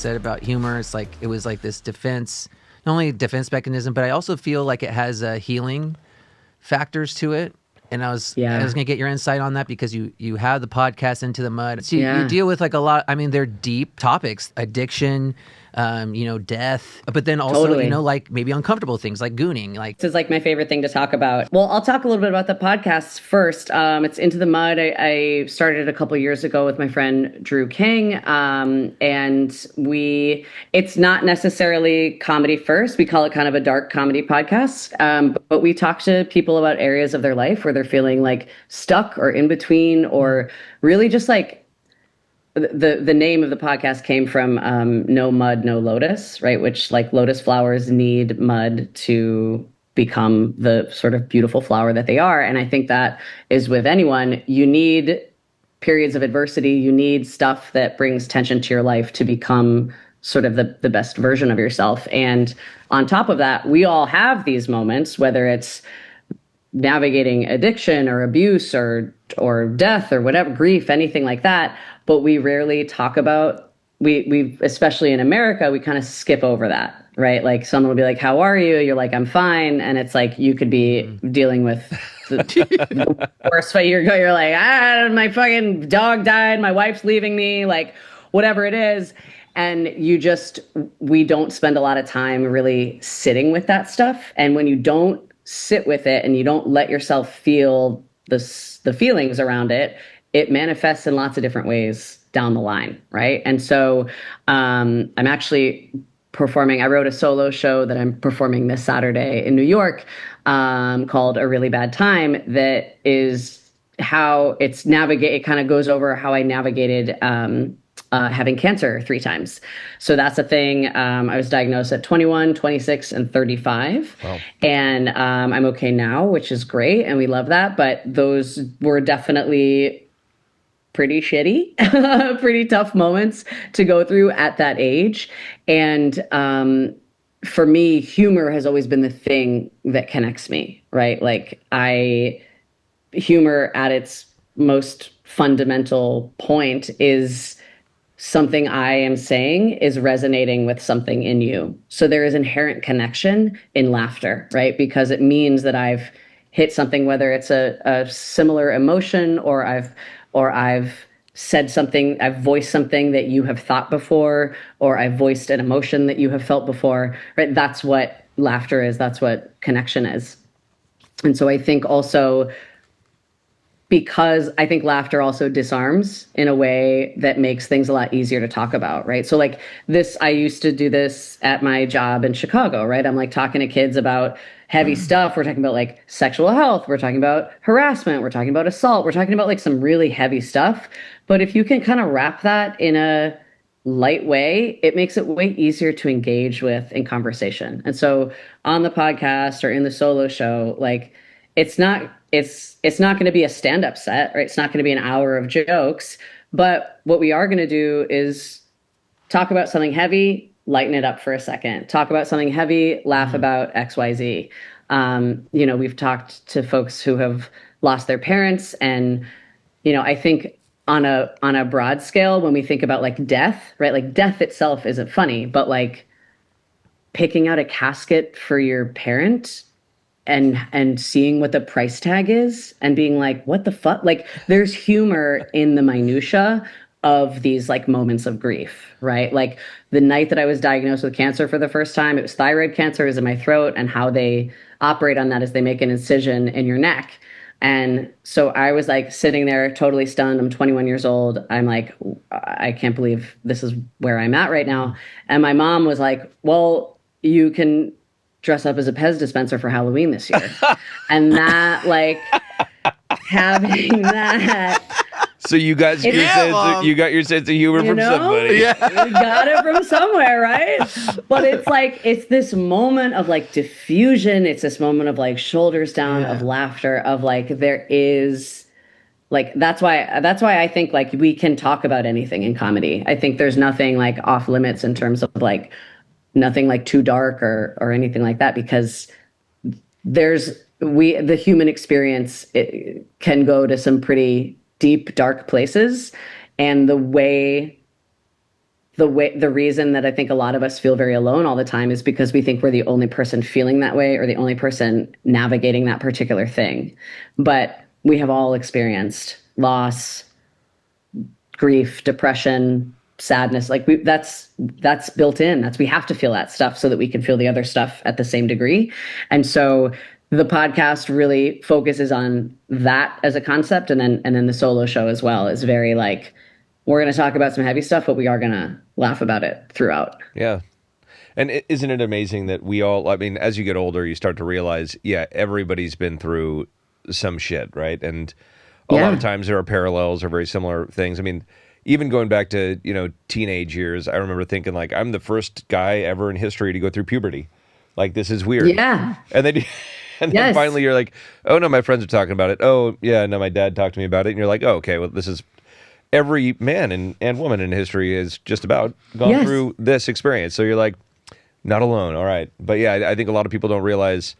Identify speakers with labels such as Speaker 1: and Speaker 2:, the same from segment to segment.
Speaker 1: said about humor. It's like it was like this defense, not only a defense mechanism, but I also feel like it has healing factors to it. And I was going to get your insight on that because you have the podcast Into the Mud. So you deal with like a lot. I mean, they're deep topics: addiction, death, but then also like maybe uncomfortable things like gooning. Like
Speaker 2: this is like my favorite thing to talk about. Well, I'll talk a little bit about the podcast first. It's Into the Mud. I started a couple years ago with my friend Drew King, and it's not necessarily comedy first. We call it kind of a dark comedy podcast, but we talk to people about areas of their life where they're feeling like stuck or in between, or really just like. The name of the podcast came from No Mud, No Lotus, right? Which like lotus flowers need mud to become the sort of beautiful flower that they are. And I think that is with anyone. You need periods of adversity. You need stuff that brings tension to your life to become sort of the best version of yourself. And on top of that, we all have these moments, whether it's navigating addiction or abuse or death or whatever, grief, anything like that. But we rarely talk about, we especially in America, we kind of skip over that, right? Like someone will be like, how are you? You're like, I'm fine. And it's like, you could be dealing with the worst fight. You're like, my fucking dog died. My wife's leaving me, like whatever it is. And we don't spend a lot of time really sitting with that stuff. And when you don't sit with it and you don't let yourself feel the feelings around it, it manifests in lots of different ways down the line, right? And so I'm actually performing. I wrote a solo show that I'm performing this Saturday in New York called A Really Bad Time. That is how it kind of goes over how I navigated having cancer 3 times. So that's a thing. I was diagnosed at 21, 26, and 35. Wow. And I'm okay now, which is great. And we love that. But those were definitely pretty shitty, pretty tough moments to go through at that age. And for me, humor has always been the thing that connects me, right? Like humor at its most fundamental point is something I am saying is resonating with something in you. So there is inherent connection in laughter, right? Because it means that I've hit something, whether it's a similar emotion or I've said something, I've voiced something that you have thought before, or I've voiced an emotion that you have felt before, right? That's what laughter is. That's what connection is. And so I think also, because I think laughter also disarms in a way that makes things a lot easier to talk about, right? So like this, I used to do this at my job in Chicago, right? I'm like talking to kids about heavy stuff. We're talking about like sexual health. We're talking about harassment. We're talking about assault. We're talking about like some really heavy stuff. But if you can kind of wrap that in a light way, it makes it way easier to engage with in conversation. And so on the podcast or in the solo show, like it's not going to be a stand-up set, right? It's not going to be an hour of jokes. But what we are going to do is talk about something heavy, lighten it up for a second. Talk about something heavy, laugh about XYZ. We've talked to folks who have lost their parents. And, I think on a broad scale, when we think about like death, right? Like death itself isn't funny, but like picking out a casket for your parent and seeing what the price tag is and being like, what the fuck? Like there's humor in the minutia of these like moments of grief, right? Like the night that I was diagnosed with cancer for the first time, it was thyroid cancer, it was in my throat, and how they operate on that is they make an incision in your neck. And so I was like sitting there totally stunned. I'm 21 years old. I'm like, I can't believe this is where I'm at right now. And my mom was like, well, you can dress up as a Pez dispenser for Halloween this year. And that, like, having that.
Speaker 3: So you got your sense of humor from somebody.
Speaker 2: Yeah. You got it from somewhere, right? But it's like, it's this moment of like diffusion. It's this moment of like shoulders down, of laughter, of like, there is like, that's why I think like we can talk about anything in comedy. I think there's nothing like off limits in terms of like, nothing like too dark or anything like that, because the human experience, it can go to some pretty deep, dark places. And the way the reason that I think a lot of us feel very alone all the time is because we think we're the only person feeling that way or the only person navigating that particular thing. But we have all experienced loss, grief, depression, sadness. Like that's built in. We have to feel that stuff so that we can feel the other stuff at the same degree. And so the podcast really focuses on that as a concept. And then the solo show as well is very like, we're going to talk about some heavy stuff, but we are going to laugh about it throughout.
Speaker 3: Yeah. And isn't it amazing that we all, I mean, as you get older, you start to realize, everybody's been through some shit, right? And a lot of times there are parallels or very similar things. I mean, even going back to, teenage years, I remember thinking like, I'm the first guy ever in history to go through puberty. Like, this is weird.
Speaker 2: Yeah.
Speaker 3: And then finally you're like, oh no, my friends are talking about it. Oh yeah, no, my dad talked to me about it. And you're like, oh, okay, well, this is every man and woman in history has just about gone through this experience. So you're like, not alone. All right. But yeah, I think a lot of people don't realize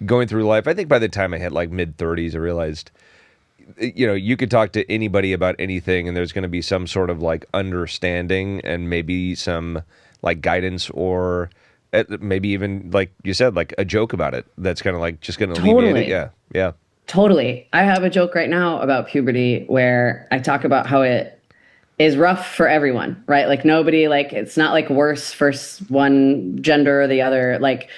Speaker 3: going through life. I think by the time I hit like mid-30s, I realized, you could talk to anybody about anything and there's going to be some sort of like understanding and maybe some like guidance or maybe even like you said, like a joke about it. That's kind of like just going to alleviate it. Yeah.
Speaker 2: Totally. I have a joke right now about puberty where I talk about how it is rough for everyone, right? Like nobody, like it's not like worse for one gender or the other. Like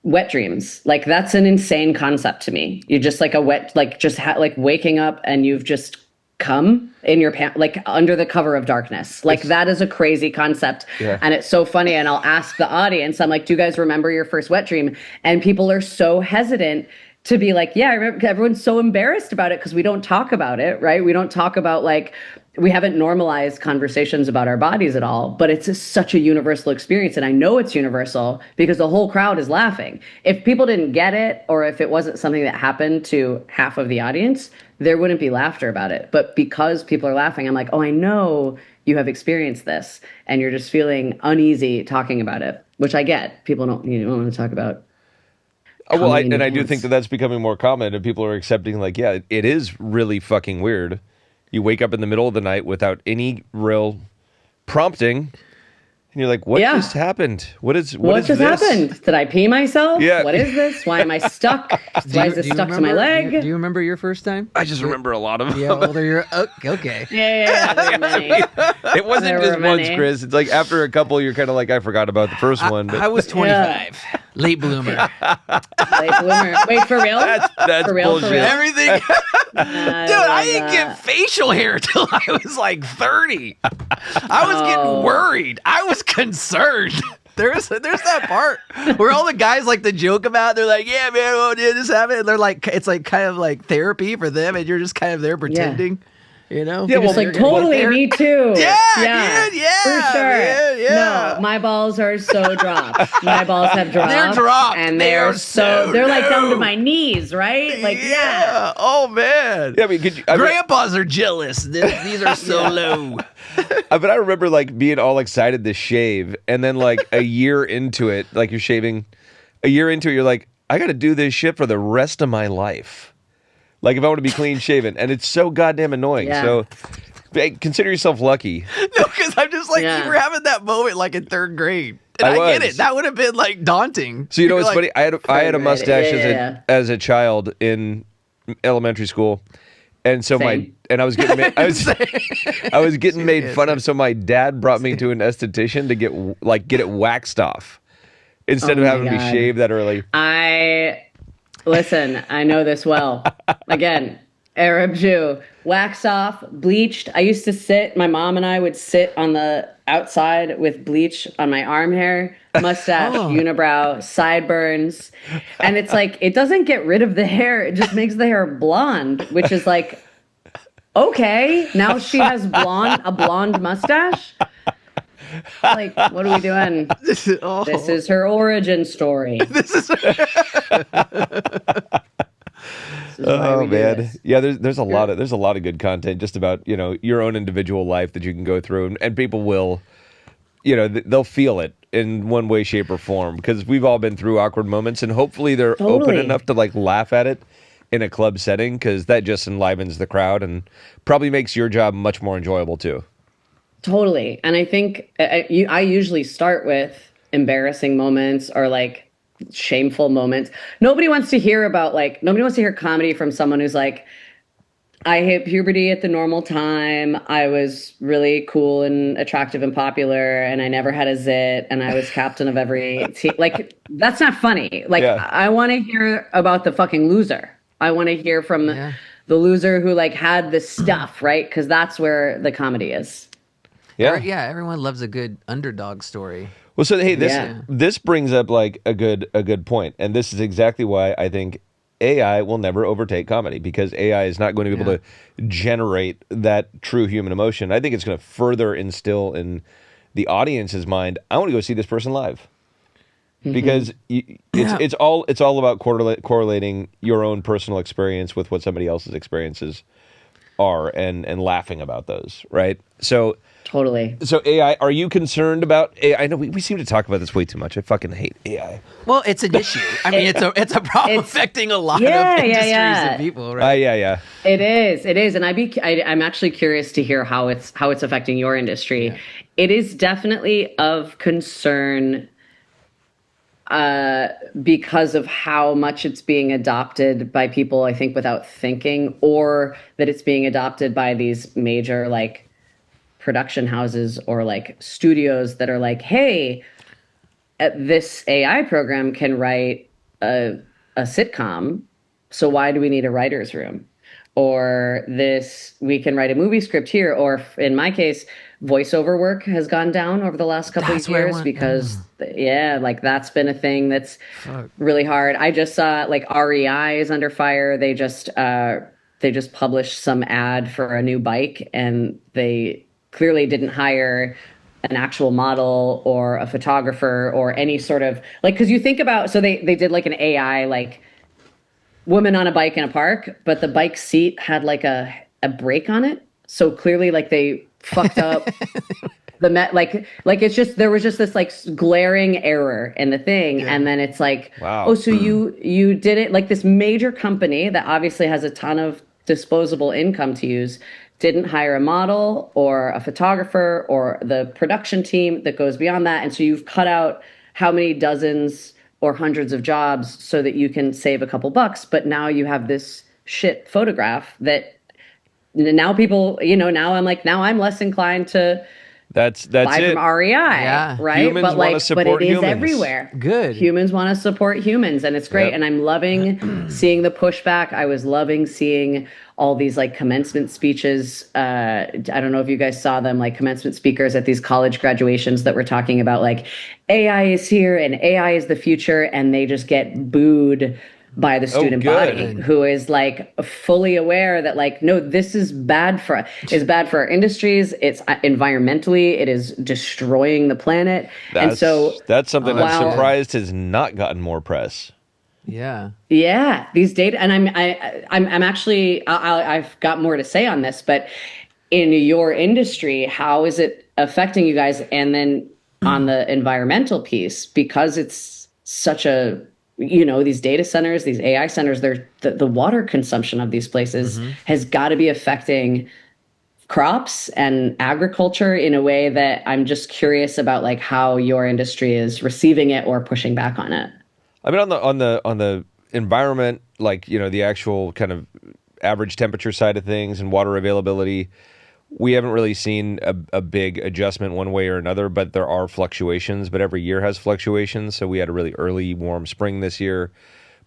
Speaker 2: wet dreams, like that's an insane concept to me. You're just like like waking up and you've just come in your pants, like under the cover of darkness. Like that is a crazy concept. Yeah. And it's so funny. And I'll ask the audience, I'm like, do you guys remember your first wet dream? And people are so hesitant to be like, yeah, I remember. Everyone's so embarrassed about it because we don't talk about it, right? We don't talk about like, we haven't normalized conversations about our bodies at all, but it's such a universal experience. And I know it's universal because the whole crowd is laughing. If people didn't get it, or if it wasn't something that happened to half of the audience, there wouldn't be laughter about it. But because people are laughing, I'm like, oh, I know you have experienced this and you're just feeling uneasy talking about it, which I get. People don't want to talk about.
Speaker 3: Well, I do think that that's becoming more common, and people are accepting, like, yeah, it is really fucking weird. You wake up in the middle of the night without any real prompting, and you're like, what just happened? What just
Speaker 2: happened? Did I pee myself?
Speaker 3: Yeah.
Speaker 2: What is this? Why am I stuck? Why is this stuck to my leg?
Speaker 1: Do you remember your first time?
Speaker 3: I just remember a lot of them.
Speaker 1: Yeah, older you're okay.
Speaker 2: Yeah. There were many.
Speaker 3: It wasn't just once, Chris. It's like after a couple, you're kind of like, I forgot about the first one. But...
Speaker 1: I was 25. Late bloomer.
Speaker 2: Late bloomer. Wait, for real?
Speaker 3: That's
Speaker 2: for real,
Speaker 3: bullshit.
Speaker 2: For real?
Speaker 1: Everything. Dude, I didn't get facial hair till I was like 30. I was getting worried. I was concerned. There's that part where all the guys like to joke about. They're like, "Yeah, man, well, yeah, just have it." And they're like, it's like kind of like therapy for them, and you're just kind of there pretending. Yeah. You know?
Speaker 2: Yeah, well, like totally, me too.
Speaker 1: Yeah, dude,
Speaker 2: for sure.
Speaker 1: Man, yeah.
Speaker 2: No, my balls are so dropped. My balls have dropped.
Speaker 1: They're dropped,
Speaker 2: and they're so they're like down to my knees, right? Like, yeah.
Speaker 1: Oh man.
Speaker 3: Yeah, I mean,
Speaker 1: grandpas are jealous. These are so low.
Speaker 3: But I remember like being all excited to shave, and then like a year into it, like you're shaving, a year into it, you're like, I got to do this shit for the rest of my life. Like if I want to be clean shaven, and it's so goddamn annoying. Yeah. So hey, consider yourself lucky.
Speaker 1: No, because I'm just like, you were having that moment like in third grade. And I get it. That would have been like daunting.
Speaker 3: So you know what's funny? I had a mustache as a child in elementary school. And so I was getting made, I was getting made fun of. So my dad brought me to an esthetician to get it waxed off instead of having to be shaved that early.
Speaker 2: Listen, I know this well. Again, Arab Jew, wax off, bleached. I used to my mom and I would sit on the outside with bleach on my arm hair, mustache, unibrow, sideburns. And it's like, it doesn't get rid of the hair. It just makes the hair blonde, which is like, okay, now she has a blonde mustache. Like, what are we doing? This is her origin story.
Speaker 3: Oh man, yeah. There's a lot of good content just about your own individual life that you can go through, and people will, they'll feel it in one way, shape, or form because we've all been through awkward moments, and hopefully they're open enough to like laugh at it in a club setting because that just enlivens the crowd and probably makes your job much more enjoyable too.
Speaker 2: Totally. And I think I usually start with embarrassing moments or like shameful moments. Nobody wants to hear comedy from someone who's like, I hit puberty at the normal time. I was really cool and attractive and popular, and I never had a zit, and I was captain of every team. Like, that's not funny. Like, I want to hear about the fucking loser. I want to hear from the loser who like had the stuff, right? Because that's where the comedy is.
Speaker 1: Yeah, everyone loves a good underdog story.
Speaker 3: Well, so hey, this brings up like a good point, and this is exactly why I think AI will never overtake comedy, because AI is not going to be able to generate that true human emotion. I think it's going to further instill in the audience's mind, I want to go see this person live. Because it's all about correlating your own personal experience with what somebody else's experiences are and laughing about those, right? So
Speaker 2: totally.
Speaker 3: So AI, are you concerned about AI? I know we seem to talk about this way too much. I fucking hate AI.
Speaker 1: Well, it's an issue. I mean, it's a problem affecting a lot of industries and people, right?
Speaker 2: It is, and I'm actually curious to hear how it's affecting your industry. Yeah. It is definitely of concern because of how much it's being adopted by people, I think, without thinking, or that it's being adopted by these major like production houses or like studios that are like, hey, this AI program can write a sitcom, so why do we need a writer's room? Or we can write a movie script here. Or in my case, voiceover work has gone down over the last couple of years because like that's been a thing that's really hard. I just saw like REI is under fire. They just published some ad for a new bike, and they clearly didn't hire an actual model or a photographer or any sort of like, because you think about, so they did like an AI like woman on a bike in a park, but the bike seat had like a brake on it. So clearly like they fucked up like it's just, there was just this like glaring error in the thing. And then it's like, wow. So you did it, like this major company that obviously has a ton of disposable income to use didn't hire a model or a photographer or the production team that goes beyond that. And so you've cut out how many dozens or hundreds of jobs so that you can save a couple bucks. But now you have this shit photograph that now people, now I'm less inclined to buy from REI, right?
Speaker 3: Humans want to support
Speaker 2: but it
Speaker 3: humans.
Speaker 2: Is everywhere.
Speaker 1: Good.
Speaker 2: Humans want to support humans, and it's great. And I'm loving seeing the pushback. I was loving seeing all these like commencement speeches. I don't know if you guys saw them, like commencement speakers at these college graduations that were talking about like AI is here and AI is the future, and they just get booed by the student body, who is like fully aware that like, no, this is bad for our industries. It's environmentally, it is destroying the planet.
Speaker 3: That's something I'm surprised has not gotten more press.
Speaker 1: Yeah.
Speaker 2: These data, and I'm actually, I've got more to say on this, but in your industry, how is it affecting you guys? And then on the environmental piece, because it's such a, these data centers, these AI centers, the water consumption of these places has got to be affecting crops and agriculture in a way that I'm just curious about, like how your industry is receiving it or pushing back on it.
Speaker 3: I mean, on the environment, like, the actual kind of average temperature side of things and water availability, we haven't really seen a big adjustment one way or another, but there are fluctuations. But every year has fluctuations. So we had a really early warm spring this year,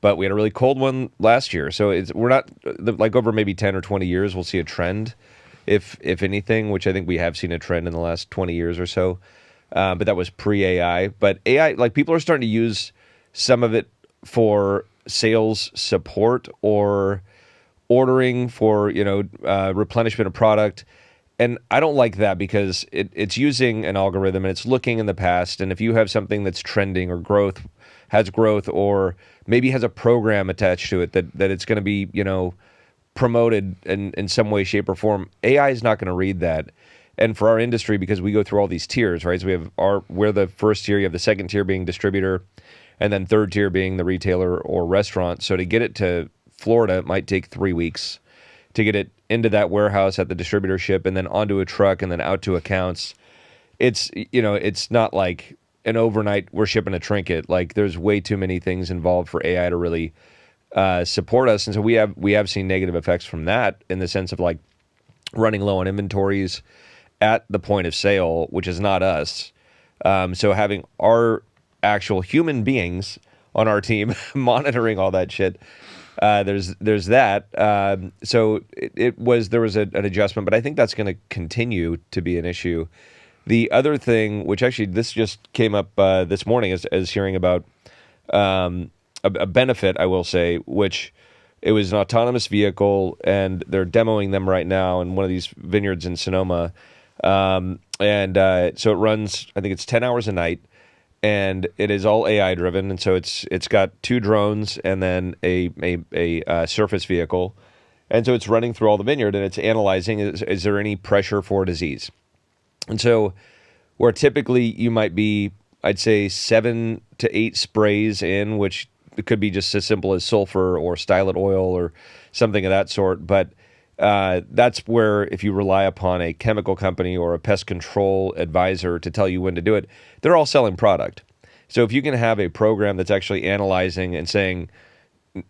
Speaker 3: but we had a really cold one last year. So we're not like over maybe 10 or 20 years, we'll see a trend, if anything, which I think we have seen a trend in the last 20 years or so. But that was pre-AI. But AI, like people are starting to use some of it for sales support or ordering for, replenishment of product. And I don't like that because it's using an algorithm and it's looking in the past. And if you have something that's trending or has growth, or maybe has a program attached to it that it's going to be, promoted in some way, shape, or form, AI is not going to read that. And for our industry, because we go through all these tiers, right? So we're the first tier, you have the second tier being distributor, and then third tier being the retailer or restaurant. So to get it to Florida, it might take 3 weeks. to get it into that warehouse at the distributorship and then onto a truck and then out to accounts. It's, it's not like an overnight we're shipping a trinket. Like there's way too many things involved for AI to really support us. And so we have seen negative effects from that in the sense of like running low on inventories at the point of sale, which is not us. So having our actual human beings on our team monitoring all that shit, there's that. So there was an adjustment, but I think that's going to continue to be an issue. The other thing, which actually this just came up this morning as hearing about a benefit, I will say, which it was an autonomous vehicle, and they're demoing them right now in one of these vineyards in Sonoma. So it runs, I think it's 10 hours a night, and it is all AI driven. And so it's got 2 drones and then a surface vehicle. And so it's running through all the vineyard and it's analyzing, is there any pressure for disease? And so where typically you might be, I'd say 7 to 8 sprays in, which could be just as simple as sulfur or stylet oil or something of that sort. But that's where if you rely upon a chemical company or a pest control advisor to tell you when to do it, they're all selling product. So if you can have a program that's actually analyzing and saying,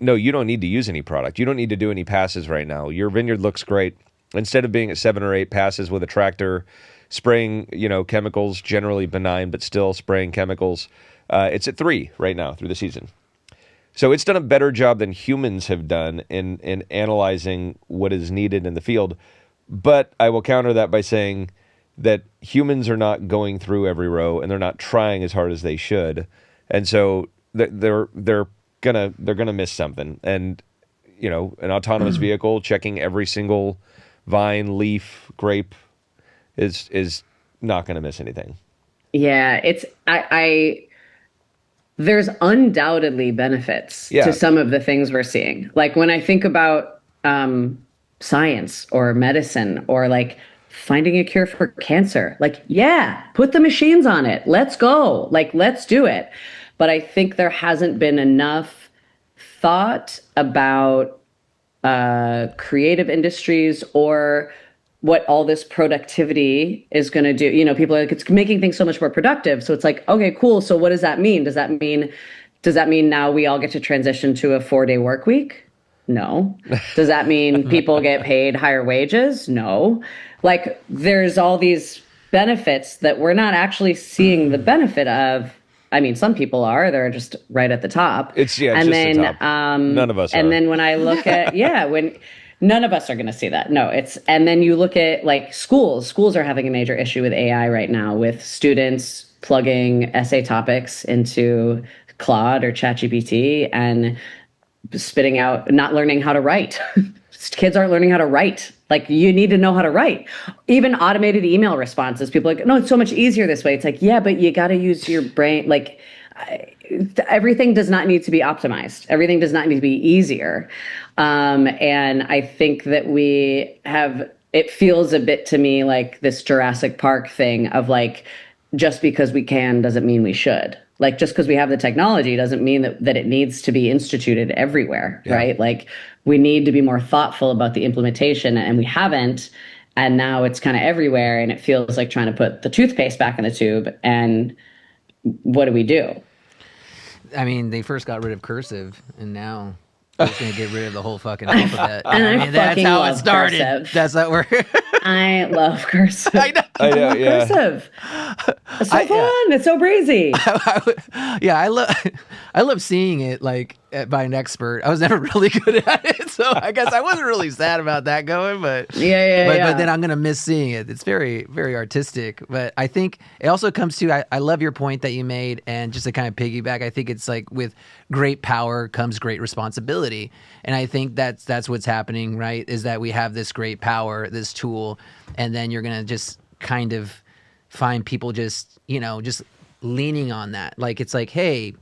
Speaker 3: no, you don't need to use any product. You don't need to do any passes right now. Your vineyard looks great. Instead of being at 7 or 8 passes with a tractor, spraying, chemicals, generally benign, but still spraying chemicals, it's at 3 right now through the season. So it's done a better job than humans have done in analyzing what is needed in the field. But I will counter that by saying that humans are not going through every row and they're not trying as hard as they should. And so they're gonna miss something. And, an autonomous vehicle checking every single vine, leaf, grape is not going to miss anything.
Speaker 2: Yeah, there's undoubtedly benefits to some of the things we're seeing. Like when I think about science or medicine or like finding a cure for cancer, like, put the machines on it. Let's go. Like, let's do it. But I think there hasn't been enough thought about creative industries or what all this productivity is going to do. People are like, it's making things so much more productive. So it's like, okay, cool. So what does that mean? Does that mean now we all get to transition to a 4-day work week? No. Does that mean people get paid higher wages? No. Like there's all these benefits that we're not actually seeing the benefit of. I mean, some people are. They're just right at the top.
Speaker 3: It's just the top. None of us are.
Speaker 2: And then when I look at, when none of us are going to see that. No, and then you look at like schools. Schools are having a major issue with AI right now with students plugging essay topics into Claude or ChatGPT and spitting out, not learning how to write. Kids aren't learning how to write. Like you need to know how to write. Even automated email responses. People are like, no, it's so much easier this way. It's like, yeah, but you got to use your brain. Like everything does not need to be optimized. Everything does not need to be easier. And I think that it feels a bit to me like this Jurassic Park thing of like, just because we can doesn't mean we should. Like just because we have the technology doesn't mean that it needs to be instituted everywhere, right? Like we need to be more thoughtful about the implementation, and we haven't. And now it's kind of everywhere, and it feels like trying to put the toothpaste back in the tube. And what do we do?
Speaker 1: I mean, they first got rid of cursive, and now they're just going to get rid of the whole fucking alphabet. I mean, that's how it started. Cursive. That's how we're...
Speaker 2: I love cursive.
Speaker 1: I know.
Speaker 2: Yeah. Cursive. It's so fun. It's so breezy.
Speaker 1: I love seeing it like by an expert. I was never really good at it, so I guess I wasn't really sad about that going. But but then I'm gonna miss seeing it. It's very, very artistic. But I think it also comes to I love your point that you made, and just to kind of piggyback, I think it's like with great power comes great responsibility, and I think that's what's happening, right? Is that we have this great power, this tool, and then you're gonna just kind of find people just leaning on that. Like it's like, hey,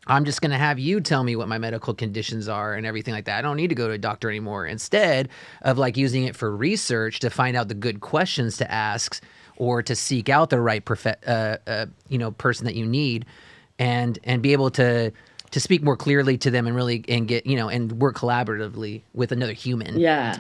Speaker 1: I'm just going to have you tell me what my medical conditions are and everything like that. I don't need to go to a doctor anymore. Instead of like using it for research to find out the good questions to ask or to seek out the right person that you need and be able to to speak more clearly to them and really and get and work collaboratively with another human.
Speaker 2: Yeah.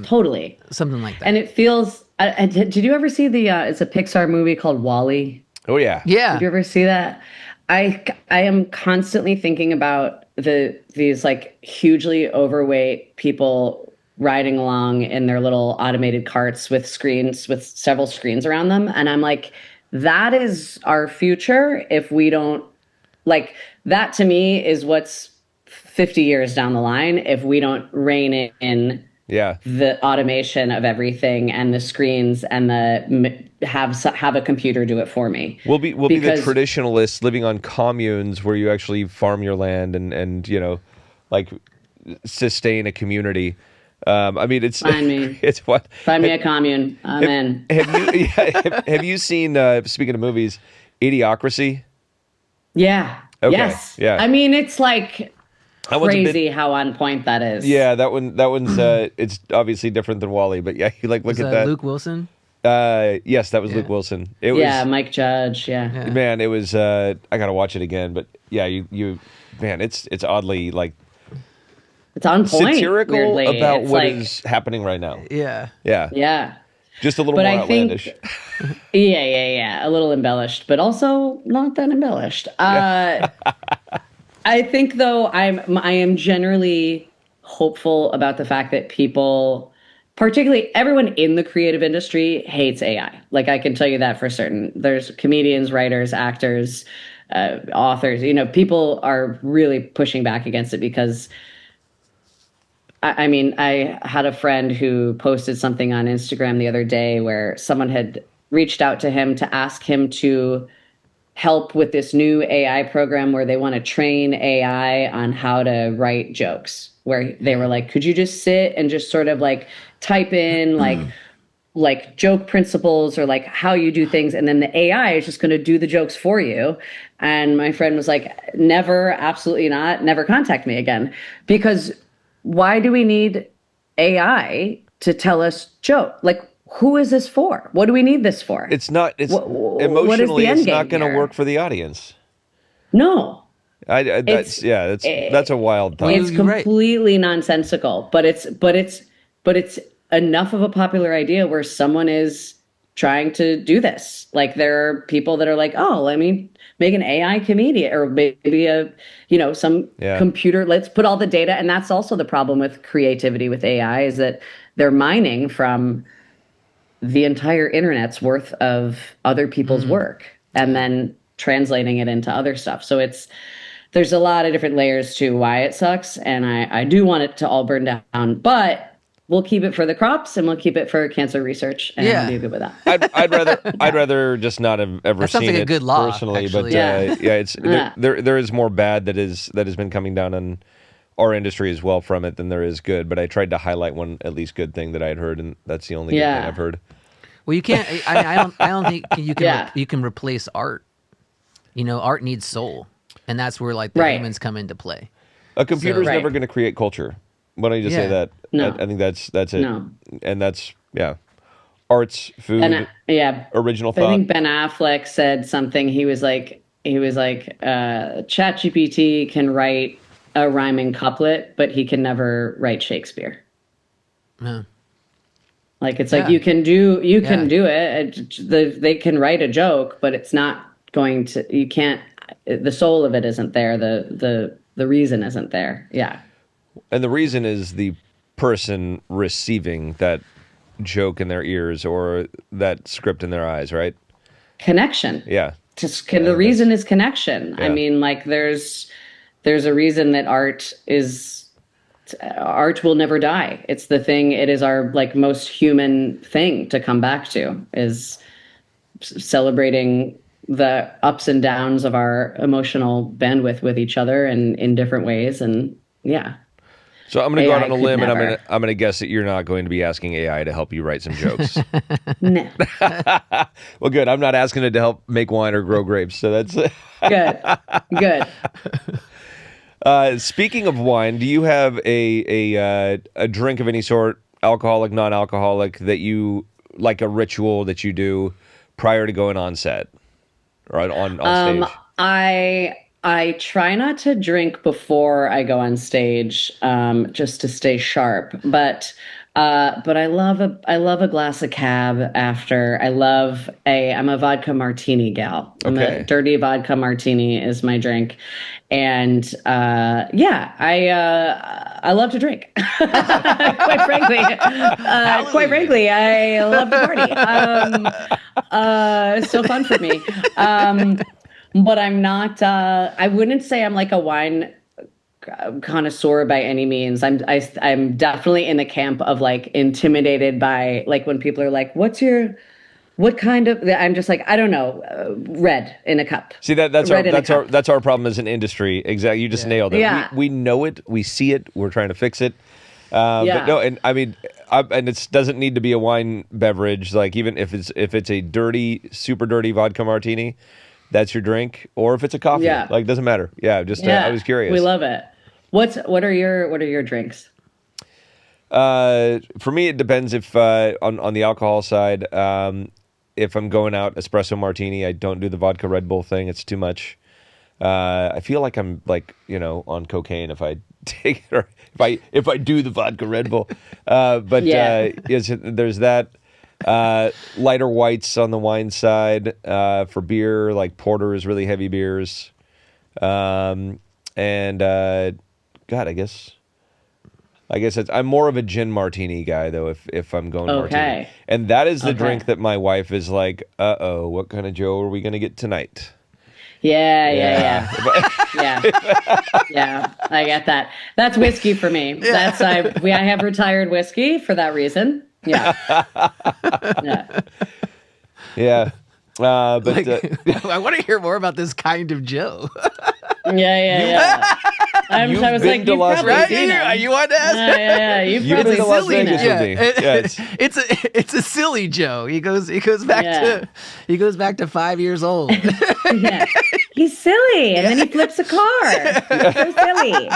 Speaker 1: Totally. Something like that.
Speaker 2: And it feels. Did you ever see it's a Pixar movie called WALL-E?
Speaker 3: Oh yeah.
Speaker 1: Yeah.
Speaker 2: Did you ever see that? I am constantly thinking about these like hugely overweight people riding along in their little automated carts with several screens around them, and I'm like, that is our future if we don't like that. To me is what's 50 years down the line if we don't rein in the automation of everything and the screens and have a computer do it for me.
Speaker 3: We'll be the traditionalists living on communes where you actually farm your land and like sustain a community. I mean, it's
Speaker 2: find me.
Speaker 3: It's what
Speaker 2: find me a commune. I'm in.
Speaker 3: Have you seen? Speaking of movies, Idiocracy?
Speaker 2: Yeah.
Speaker 3: Okay.
Speaker 2: Yes.
Speaker 3: Yeah.
Speaker 2: I mean, it's like crazy how on point that is.
Speaker 3: Yeah, that one's it's obviously different than WALL-E, but yeah, you look at that.
Speaker 1: Luke Wilson?
Speaker 3: Yes, that was Luke Wilson. It was
Speaker 2: Mike Judge,
Speaker 3: Man, it was I gotta watch it again, but yeah, you man, it's oddly like
Speaker 2: it's on point.
Speaker 3: Satirical
Speaker 2: weirdly.
Speaker 3: about
Speaker 2: it's
Speaker 3: what is happening right now.
Speaker 1: Yeah.
Speaker 2: Yeah.
Speaker 3: Just a little more outlandish.
Speaker 2: Yeah. A little embellished, but also not that embellished. I think though I am generally hopeful about the fact that people, particularly everyone in the creative industry, hates AI. Like I can tell you that for certain. There's comedians, writers, actors, authors. People are really pushing back against it because I mean, I had a friend who posted something on Instagram the other day where someone had reached out to him to ask him to help with this new AI program where they want to train AI on how to write jokes, where they were like, could you just sit and just sort of like type in like joke principles or like how you do things, and then the AI is just going to do the jokes for you. And my friend was like, never, absolutely not, never contact me again. Because why do we need AI to tell us joke? Like, who is this for? What do we need this for?
Speaker 3: It's not. It's emotionally. It's not going to work for the audience.
Speaker 2: No.
Speaker 3: That's a wild thought.
Speaker 2: It's completely nonsensical. But it's enough of a popular idea where someone is trying to do this. Like there are people that are like, oh, let me make an AI comedian or maybe some computer. Let's put all the data. And that's also the problem with creativity with AI is that they're mining from the entire internet's worth of other people's work and then translating it into other stuff. So there's a lot of different layers to why it sucks. And I do want it to all burn down, but we'll keep it for the crops and we'll keep it for cancer research. And I'll be good with that.
Speaker 3: I'd rather just not have ever seen
Speaker 1: like
Speaker 3: it
Speaker 1: a good law,
Speaker 3: personally,
Speaker 1: actually.
Speaker 3: But it's there is more bad that has been coming down on our industry as well from it than there is good. But I tried to highlight one at least good thing that I had heard, and that's the only good thing I've heard.
Speaker 1: Well, you can't. I don't think you can. You can replace art. Art needs soul, and that's where like the humans come into play.
Speaker 3: A computer's never going to create culture. Why don't you just say that?
Speaker 2: No.
Speaker 3: I think that's it.
Speaker 2: No.
Speaker 3: And that's arts, food, original thought.
Speaker 2: I think Ben Affleck said something. He was like, ChatGPT can write a rhyming couplet, but he can never write Shakespeare.
Speaker 1: No.
Speaker 2: Like it's like you can do it. They can write a joke, but it's not going to. You can't. The soul of it isn't there. The reason isn't there. Yeah.
Speaker 3: And the reason is the person receiving that joke in their ears or that script in their eyes, right?
Speaker 2: Connection.
Speaker 3: Yeah.
Speaker 2: The reason is connection. Yeah. I mean, like there's a reason that art will never die. It's the thing. It is our like most human thing to come back to is celebrating the ups and downs of our emotional bandwidth with each other and in different ways. And yeah.
Speaker 3: So I'm going to go out on a limb and I'm going to guess that you're not going to be asking AI to help you write some jokes.
Speaker 2: No.
Speaker 3: Well, good. I'm not asking it to help make wine or grow grapes. So that's
Speaker 2: good.
Speaker 3: Speaking of wine, do you have a drink of any sort, alcoholic, non-alcoholic, that you like a ritual that you do prior to going on set or on stage?
Speaker 2: I try not to drink before I go on stage, just to stay sharp. But I love a glass of cab after. I'm a vodka martini gal. I'm a dirty vodka martini is my drink. And I love to drink. Quite frankly, I love to party. It's so fun for me. But I'm not. I wouldn't say I'm like a wine connoisseur by any means. I'm definitely in the camp of like intimidated by like when people are like, "What kind of?" I'm just like, I don't know, red in a cup.
Speaker 3: See that's our problem as an industry. Exactly, you just nailed it.
Speaker 2: Yeah.
Speaker 3: We know it, we see it, we're trying to fix it. But no, and I mean, and it doesn't need to be a wine beverage. Like even if it's a dirty, super dirty vodka martini, that's your drink, or if it's a coffee, like doesn't matter. Yeah, just I was curious.
Speaker 2: We love it. What are your drinks?
Speaker 3: For me, it depends if on the alcohol side. If I'm going out espresso martini, I don't do the vodka Red Bull thing. It's too much. I feel like I'm like on cocaine if I take it, or if I do the vodka Red Bull. Yes, there's that. Lighter whites on the wine side. For beer, like porter is really heavy beers. God, I guess I'm more of a gin martini guy though. If I'm going martini, and that is the drink that my wife is like, what kind of Joe are we gonna get tonight?
Speaker 2: Yeah. I get that. That's whiskey for me. I have retired whiskey for that reason. Yeah.
Speaker 3: Yeah. But
Speaker 1: I want to hear more about this kind of Joe.
Speaker 2: Yeah. I was like, you've probably seen it.
Speaker 1: You want to ask?
Speaker 2: Yeah. You've
Speaker 3: been
Speaker 2: probably
Speaker 3: to Las
Speaker 2: seen
Speaker 3: Vegas
Speaker 2: it.
Speaker 3: with me.
Speaker 1: It's a silly Joe. He goes back to 5 years old.
Speaker 2: Yeah. He's silly, and then he flips a car. He's so silly.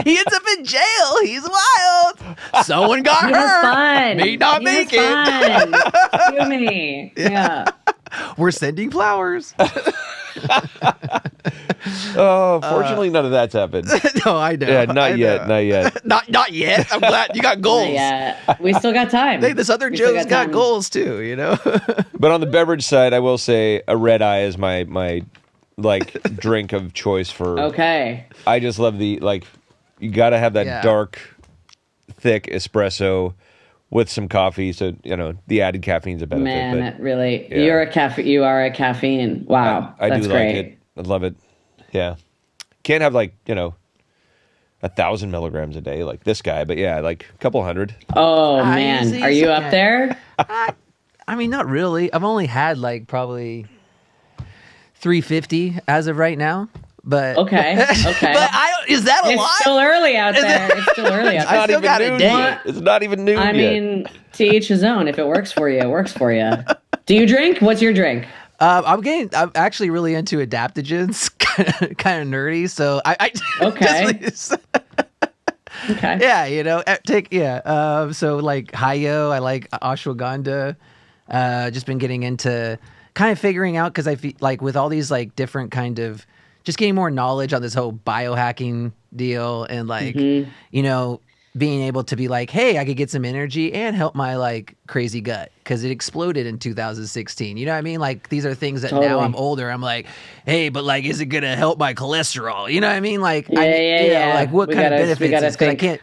Speaker 1: He ends up in jail. He's wild. Someone got hurt.
Speaker 2: Was fun.
Speaker 1: May not make it.
Speaker 2: Fun. Me. Yeah.
Speaker 1: We're sending flowers.
Speaker 3: Oh, fortunately, none of that's happened.
Speaker 1: No, I know.
Speaker 3: Yeah, not yet.
Speaker 1: Not yet. I'm glad you got goals.
Speaker 2: Yeah, we still got time.
Speaker 1: Hey, this other Joe's got goals too, you know.
Speaker 3: But on the beverage side, I will say a red eye is my like drink of choice for.
Speaker 2: Okay.
Speaker 3: I just love the you got to have that dark, thick espresso with some coffee, so the added caffeine's a benefit.
Speaker 2: Man, it really, you are a caffeine. Wow,
Speaker 3: I
Speaker 2: that's
Speaker 3: do
Speaker 2: great.
Speaker 3: like it. I love it. Yeah, can't have 1,000 milligrams a day like this guy, but yeah, like a couple hundred.
Speaker 2: Oh man, are you up there?
Speaker 1: I mean, not really. I've only had probably 350 as of right now. But
Speaker 2: okay.
Speaker 1: But is that a lot?
Speaker 2: It's still early out there. It's still early out there.
Speaker 3: I still got a day. It's not even noon yet.
Speaker 2: I mean, to each his own. If it works for you, it works for you. Do you drink? What's your drink?
Speaker 1: I'm actually really into adaptogens, kind of nerdy. So I
Speaker 2: okay. Okay.
Speaker 1: Yeah, so like Hayo, I like ashwagandha. Just been getting into kind of figuring out because I feel like with all these different kind of just getting more knowledge on this whole biohacking deal and being able to be like, hey, I could get some energy and help my crazy gut because it exploded in 2016. You know what I mean? These are things that now I'm older. I'm like, hey, but is it gonna help my cholesterol? You know what I mean? What kind of benefits? Because I can't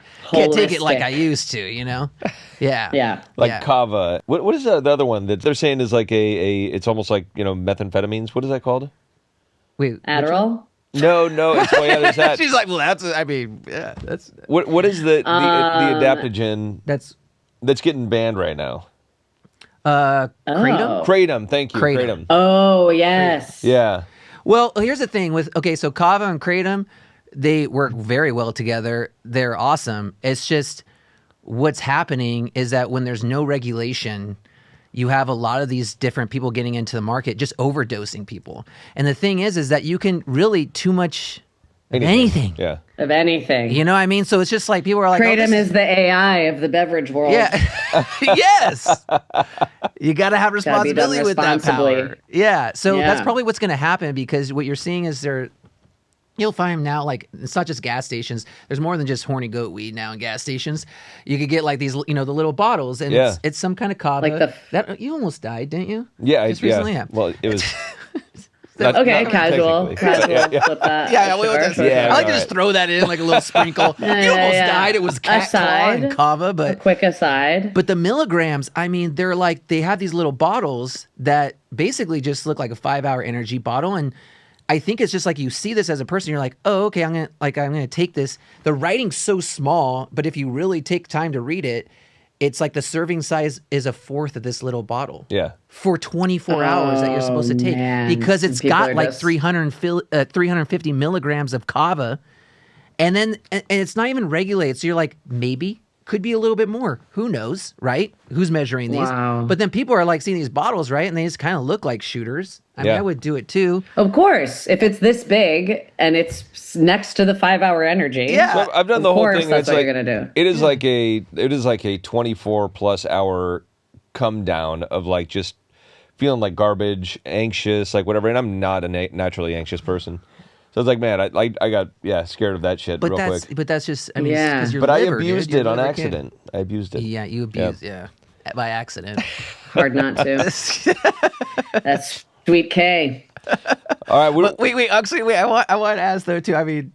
Speaker 1: take it like I used to. You know? Yeah.
Speaker 3: Kava. What is the other one that they're saying is it's almost like methamphetamines? What is that called?
Speaker 2: Wait, Adderall?
Speaker 3: No, it's there's that.
Speaker 1: She's like, well, that's.
Speaker 3: What is the adaptogen
Speaker 1: that's
Speaker 3: getting banned right now?
Speaker 1: Kratom?
Speaker 3: Kratom, thank you. Kratom.
Speaker 2: Oh, yes.
Speaker 3: Yeah.
Speaker 1: Well, here's the thing so Kava and Kratom, they work very well together. They're awesome. It's just what's happening is that when there's no regulation, you have a lot of these different people getting into the market, just overdosing people. And the thing is that you can really too much of anything.
Speaker 3: Yeah.
Speaker 2: Of anything.
Speaker 1: You know what I mean? So it's just people are like,
Speaker 2: Kratom is the AI of the beverage world.
Speaker 1: Yeah. Yes. You got to have responsibility with that power. Yeah. So that's probably what's going to happen because what you're seeing is You'll find them now, like, it's not just gas stations. There's more than just horny goat weed now in gas stations. You could get, like, these, the little bottles, and it's some kind of kava. Like that you almost died, didn't you?
Speaker 3: Yeah,
Speaker 1: just recently. Yeah.
Speaker 3: Well, it was.
Speaker 2: Okay, casual. Flip that.
Speaker 1: Yeah, I like to just throw that in like a little sprinkle. You almost died. It was cat claw and kava, but
Speaker 2: a quick aside.
Speaker 1: But the milligrams, I mean, they're like, they have these little bottles that basically just look like a 5-hour energy bottle, and I think it's just like you see this as a person, you're like, oh, okay, I'm gonna take this. The writing's so small, but if you really take time to read it, it's like the serving size is a fourth of this little bottle.
Speaker 3: Yeah.
Speaker 1: For 24 hours that you're supposed to take. Man. Because it's got like 350 milligrams of kava. And then and it's not even regulated. So you're like, maybe, could be a little bit more. Who knows, right? Who's measuring these?
Speaker 2: Wow.
Speaker 1: But then people are like seeing these bottles, right? And they just kind of look like shooters. I mean, I would do it too.
Speaker 2: Of course. If it's this big and it's next to the 5-hour energy.
Speaker 1: Yeah.
Speaker 3: So I've done the whole thing.
Speaker 2: That's what you're going to do.
Speaker 3: It is like a 24 plus hour come down of like just feeling like garbage, anxious, like whatever. And I'm not a naturally anxious person. So it's like, man, I got scared of that shit real quick.
Speaker 1: But that's just, I mean, because
Speaker 3: but I abused it on accident. I abused it.
Speaker 1: Yeah, you abused, by accident.
Speaker 2: Hard not to. That's Sweet K.
Speaker 3: All right.
Speaker 1: Wait. Actually, I want to ask though too. I mean,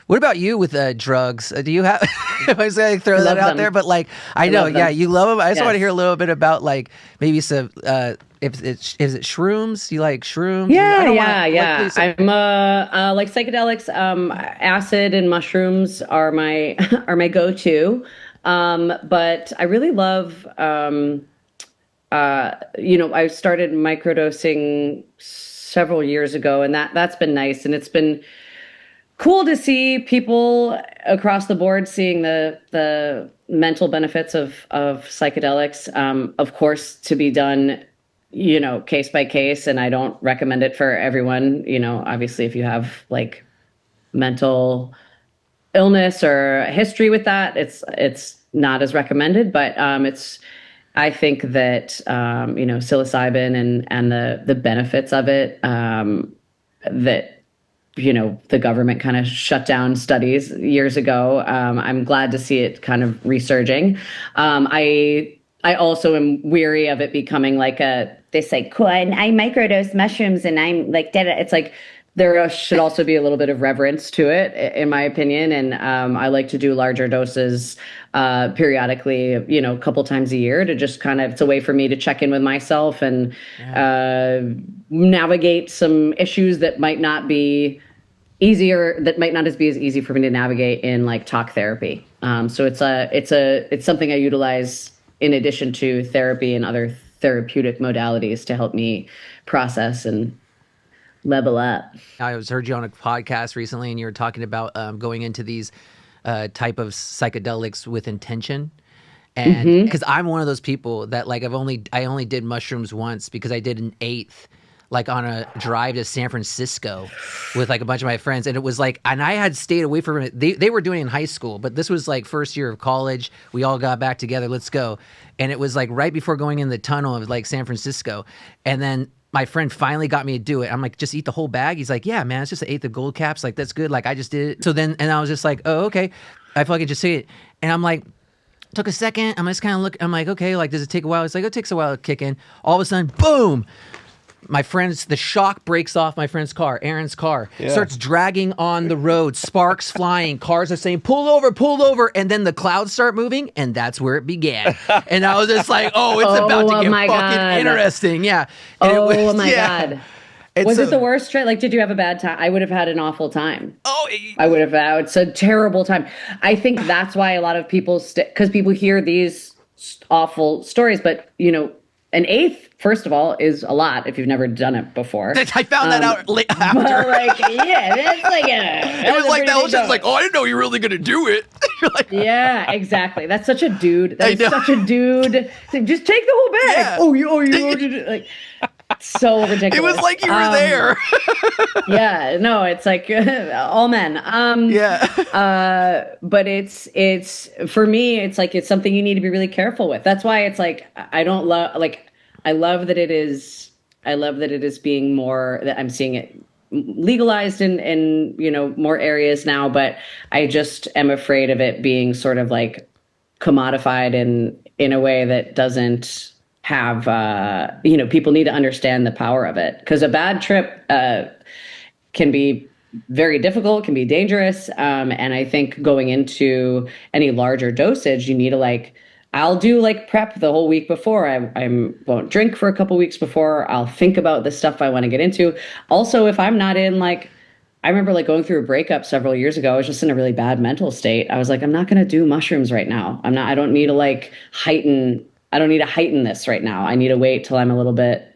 Speaker 1: what about you with drugs? Do you have? If I say throw that out there, but like I know, you love them. I just want to hear a little bit about like maybe some. Is it shrooms? You like shrooms?
Speaker 2: Yeah. I'm like psychedelics. Acid and mushrooms are my go-to. But I really love. I started microdosing several years ago, and that's been nice, and it's been cool to see people across the board seeing the mental benefits of psychedelics. Of course, to be done, case by case, and I don't recommend it for everyone. Obviously, if you have like mental illness or a history with that, it's not as recommended. But I think that psilocybin and the benefits of it, that the government kind of shut down studies years ago. I'm glad to see it kind of resurging. I also am weary of it becoming like this like, cool, I microdose mushrooms and I'm like dead. It's like there should also be a little bit of reverence to it, in my opinion. And I like to do larger doses periodically, a couple times a year to just kind of, it's a way for me to check in with myself and navigate some issues that might not be easier, that might not be as easy for me to navigate in like talk therapy. So it's something I utilize in addition to therapy and other therapeutic modalities to help me process and level up.
Speaker 1: I heard you on a podcast recently, and you were talking about going into these type of psychedelics with intention. And because I'm one of those people that like I only did mushrooms once because I did an eighth like on a drive to San Francisco with like a bunch of my friends, and it was like, and I had stayed away from it. They were doing it in high school, but this was like first year of college. We all got back together, let's go. And it was like right before going in the tunnel of like San Francisco, and then my friend finally got me to do it. I'm like, just eat the whole bag? He's like, yeah, man, it's just an eighth of gold caps. Like, that's good. Like, I just did it. So then, and I was just like, oh, okay. I fucking just see it. And I'm like, took a second. I'm just kind of looking. I'm like, okay, like, does it take a while? It's like, it takes a while to kick in. All of a sudden, boom. The shock breaks off my friend's car, Aaron's car, starts dragging on the road, sparks flying, cars are saying, pull over, and then the clouds start moving, and that's where it began. And I was just like, oh, it's about to get fucking interesting. Yeah. And
Speaker 2: God. Was it the worst trip? Like, did you have a bad time? I would have had an awful time. I would have it's a terrible time. I think that's why a lot of people, because people hear these awful stories, but, an eighth, first of all, is a lot if you've never done it before.
Speaker 1: I found that out late after.
Speaker 2: But like, that's like
Speaker 1: it was like that was just like, oh, I didn't know you're really gonna do it. You're like,
Speaker 2: yeah, exactly. That's such a dude. That's such a dude. Just take the whole bag.
Speaker 1: Yeah.
Speaker 2: Oh, you like. So ridiculous.
Speaker 1: It was like you were there.
Speaker 2: Yeah, no, it's like all men. But it's for me, it's like it's something you need to be really careful with. That's why it's like I love that it is being more, that I'm seeing it legalized in more areas now, but I just am afraid of it being sort of like commodified in a way that doesn't have people need to understand the power of it, because a bad trip can be very difficult, can be dangerous. And I think going into any larger dosage, you need to I'll do prep the whole week before. I won't drink for a couple weeks before. I'll think about the stuff I want to get into. Also, if I'm not in I remember going through a breakup several years ago. I was just in a really bad mental state. I was like, I'm not going to do mushrooms right now. I don't need to heighten this right now. I need to wait till I'm a little bit,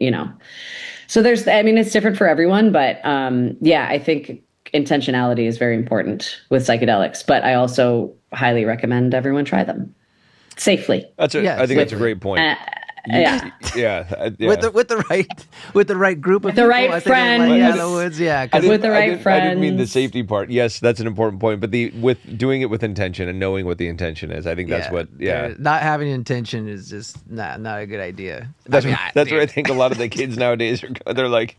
Speaker 2: So it's different for everyone, but I think intentionality is very important with psychedelics, but I also highly recommend everyone try them safely.
Speaker 3: I think that's a great point.
Speaker 2: Yeah.
Speaker 1: With the right group of
Speaker 2: the
Speaker 1: people,
Speaker 2: right friends.
Speaker 1: With
Speaker 2: the right friends.
Speaker 3: I didn't mean the safety part. Yes, that's an important point, but with doing it with intention and knowing what the intention is, I think that's what. Yeah,
Speaker 1: not having intention is just not a good idea.
Speaker 3: That's where I think a lot of the kids nowadays they're like,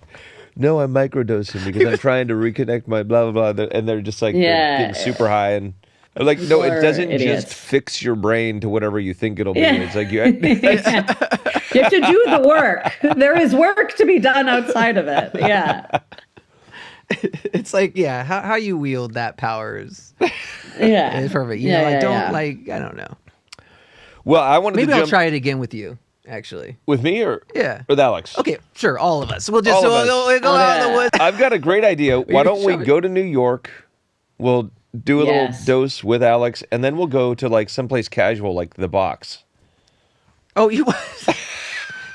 Speaker 3: no, I'm microdosing because I'm trying to reconnect my blah blah blah, and they're just they're getting super high and. Like, no, it doesn't just fix your brain to whatever you think it'll be. It's like you have
Speaker 2: to do the work. There is work to be done outside of it. Yeah.
Speaker 1: It's how you wield that power is perfect. I don't know.
Speaker 3: Well, I wanted
Speaker 1: maybe
Speaker 3: to
Speaker 1: I'll try it again with you. Actually,
Speaker 3: with me or with Alex?
Speaker 1: Okay, sure, all of us. We'll just go out in the woods.
Speaker 3: I've got a great idea. Why don't we go to New York? We'll do a little dose with Alex, and then we'll go to someplace casual, like the Box.
Speaker 1: Oh,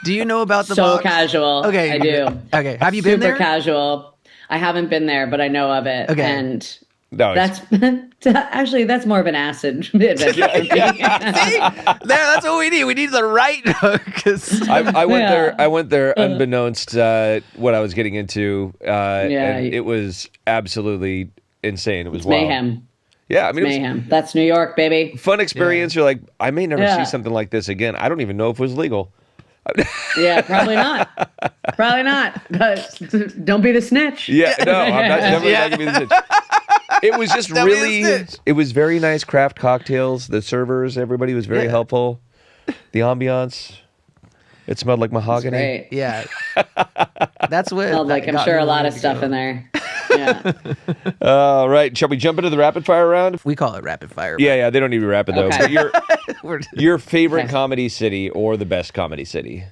Speaker 1: do you know about the
Speaker 2: Box?
Speaker 1: So
Speaker 2: casual. Okay, I do.
Speaker 1: Okay, have you been there?
Speaker 2: Super casual. I haven't been there, but I know of it. Okay, and that's that's more of an acid adventure.
Speaker 1: See, that's what we need. We need the right.
Speaker 3: I went there unbeknownst what I was getting into, and it was absolutely insane. It was wild.
Speaker 2: Mayhem.
Speaker 3: Yeah,
Speaker 2: mayhem. That's New York, baby.
Speaker 3: Fun experience. You're like, I may never see something like this again. I don't even know if it was legal.
Speaker 2: Yeah, probably not. Probably not. But don't be the snitch.
Speaker 3: Yeah, no, I'm definitely not gonna be the snitch. It was just it was very nice craft cocktails. The servers, everybody was very helpful. The ambiance. It smelled like mahogany.
Speaker 2: Great.
Speaker 1: Yeah. That's what
Speaker 2: smelled like. I'm sure a lot of stuff in there. Yeah.
Speaker 3: All right. Shall we jump into the rapid fire round?
Speaker 1: We call it rapid fire.
Speaker 3: Yeah. They don't need to be rapid though. But your favorite comedy city or the best comedy city?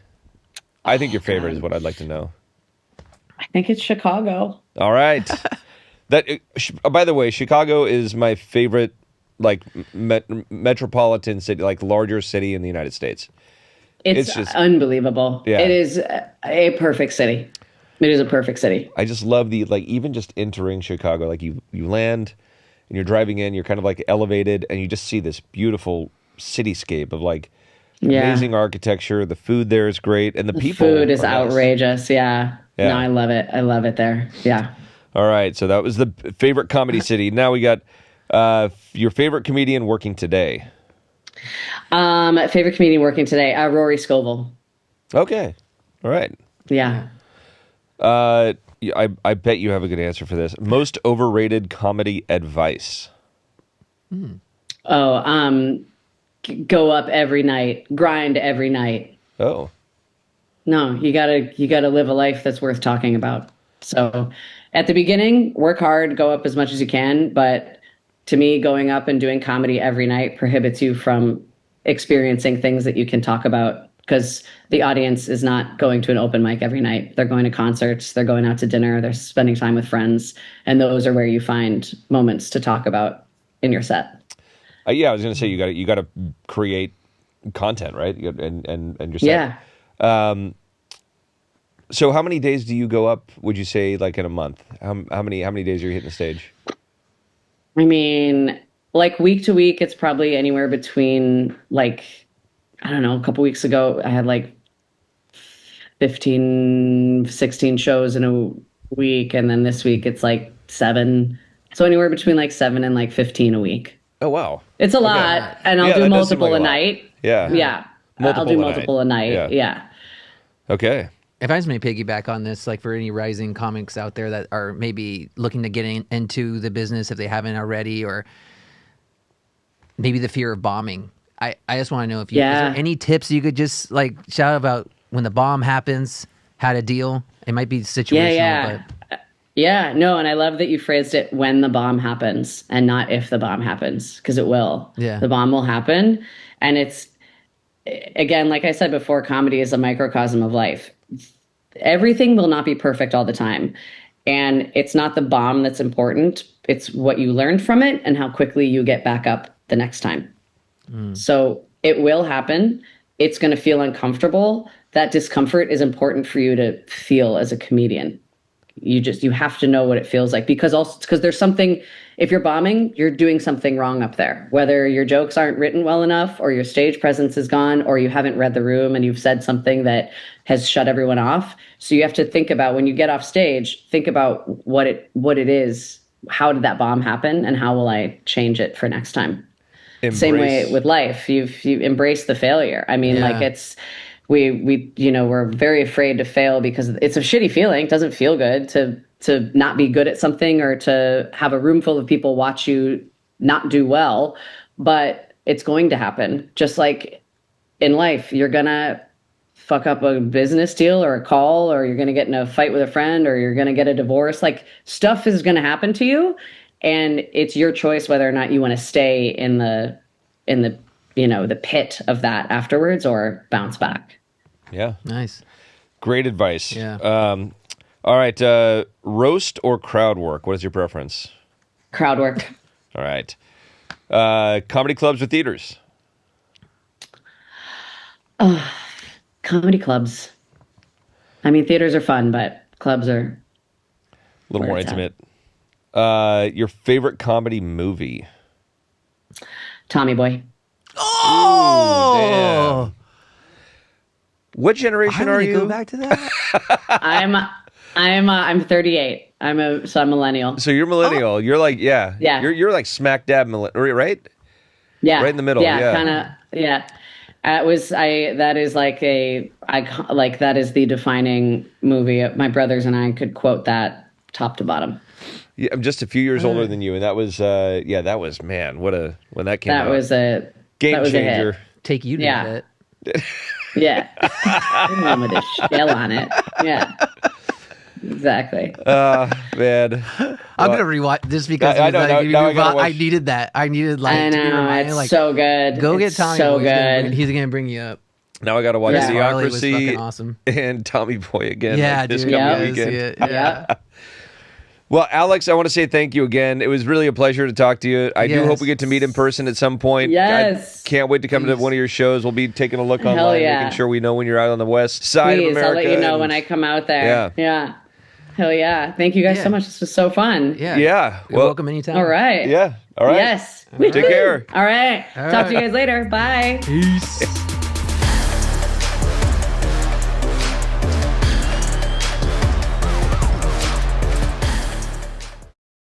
Speaker 3: I think your favorite is what I'd like to know.
Speaker 2: I think it's Chicago.
Speaker 3: All right. By the way, Chicago is my favorite, metropolitan city, larger city in the United States.
Speaker 2: It's just unbelievable. Yeah. It is a perfect city. It is a perfect city.
Speaker 3: I just love the even just entering Chicago. You land and you're driving in. You're kind of elevated, and you just see this beautiful cityscape of amazing architecture. The food there is great, and the people.
Speaker 2: Food is outrageous. Yeah. No, I love it. I love it there. Yeah.
Speaker 3: All right, so that was the favorite comedy city. Now we got your favorite comedian working today.
Speaker 2: Favorite comedian working today, Rory Scovel.
Speaker 3: Okay, all right.
Speaker 2: Yeah.
Speaker 3: I bet you have a good answer for this. Most overrated comedy advice.
Speaker 2: Oh, go up every night, grind every night.
Speaker 3: Oh.
Speaker 2: No, you gotta live a life that's worth talking about. So, at the beginning, work hard, go up as much as you can. But to me, going up and doing comedy every night prohibits you from experiencing things that you can talk about, because the audience is not going to an open mic every night. They're going to concerts, they're going out to dinner, they're spending time with friends. And those are where you find moments to talk about in your set.
Speaker 3: Yeah, I was going to say, you got to create content, right? And your set.
Speaker 2: Yeah.
Speaker 3: So how many days do you go up, would you say, in a month? How many days are you hitting the stage?
Speaker 2: I mean, week to week, it's probably anywhere between, I don't know, a couple weeks ago, I had 15, 16 shows in a week. And then this week, it's 7. So anywhere between 7 and 15 a week.
Speaker 3: Oh, wow.
Speaker 2: It's a lot. And I'll do multiple a night.
Speaker 3: Yeah.
Speaker 2: Yeah. I'll do multiple a night. Yeah.
Speaker 3: Okay.
Speaker 1: if I just may piggyback on this, like for any rising comics out there that are maybe looking to get into the business if they haven't already, or maybe the fear of bombing. I just want to know if is there any tips you could just like shout about when the bomb happens, how to deal? It might be situational, but
Speaker 2: no, and I love that you phrased it when the bomb happens and not if the bomb happens, because it will.
Speaker 1: Yeah.
Speaker 2: The bomb will happen, and it's, again, like I said before, comedy is a microcosm of life. Everything will not be perfect all the time, and it's not the bomb that's important. It's what you learned from it and how quickly you get back up the next time. So it will happen. It's going to feel uncomfortable. That discomfort is important for you to feel as a comedian. You have to know what it feels like, because there's something, if you're bombing, you're doing something wrong up there, whether your jokes aren't written well enough, or your stage presence is gone, or you haven't read the room and you've said something that has shut everyone off. So you have to think about, when you get off stage, think about what it is. How did that bomb happen, and how will I change it for next time? Same way with life. You embrace the failure. I mean, like we're very afraid to fail because it's a shitty feeling. It doesn't feel good to not be good at something, or to have a room full of people watch you not do well, but it's going to happen. Just like in life, you're going to fuck up a business deal or a call, or you're going to get in a fight with a friend, or you're going to get a divorce. Like, stuff is going to happen to you. And it's your choice whether or not you want to stay in the the pit of that afterwards, or bounce back.
Speaker 3: Yeah.
Speaker 1: Nice.
Speaker 3: Great advice.
Speaker 1: Yeah.
Speaker 3: All right. Roast or crowd work? What is your preference?
Speaker 2: Crowd work.
Speaker 3: All right. Comedy clubs or theaters?
Speaker 2: Comedy clubs. I mean, theaters are fun, but clubs are
Speaker 3: a little more intimate. Your favorite comedy movie?
Speaker 2: Tommy Boy.
Speaker 1: Oh,
Speaker 3: damn. What generation are you?
Speaker 1: Go back to that.
Speaker 2: I'm 38. I'm a millennial.
Speaker 3: So you're millennial. Oh. You're like You're like smack dab millennial, right?
Speaker 2: Yeah,
Speaker 3: right in the middle.
Speaker 2: Yeah, kind of. Yeah. That is the defining movie. My brothers and I could quote that top to bottom.
Speaker 3: Yeah, I'm just a few years older than you, and that was when that came out.
Speaker 2: That was a
Speaker 3: game changer.
Speaker 1: Take you to it.
Speaker 2: Yeah. With a shell on it. Yeah. Exactly.
Speaker 3: Man.
Speaker 1: I'm gonna rewatch this because I needed that. I needed
Speaker 2: I know, it's so good.
Speaker 1: Go get Tommy.
Speaker 2: So good.
Speaker 1: He's gonna bring you up.
Speaker 3: Now I gotta watch Idiocracy
Speaker 1: awesome.
Speaker 3: and Tommy Boy again.
Speaker 1: Yeah,
Speaker 3: this coming weekend.
Speaker 2: Yeah.
Speaker 3: Well, Alex, I want to say thank you again. It was really a pleasure to talk to you. I do hope we get to meet in person at some point.
Speaker 2: Yes.
Speaker 3: I can't wait to come to one of your shows. We'll be taking a look online, making sure we know when you're out on the west side of America.
Speaker 2: I'll let you know when I come out there. Yeah. Hell yeah. Thank you guys so much. This was so fun.
Speaker 1: Yeah.
Speaker 3: Yeah.
Speaker 1: You're welcome anytime.
Speaker 2: All right.
Speaker 3: Yeah. All right.
Speaker 2: Yes.
Speaker 3: Take care.
Speaker 2: All right. Talk to you guys later. Bye.
Speaker 1: Peace.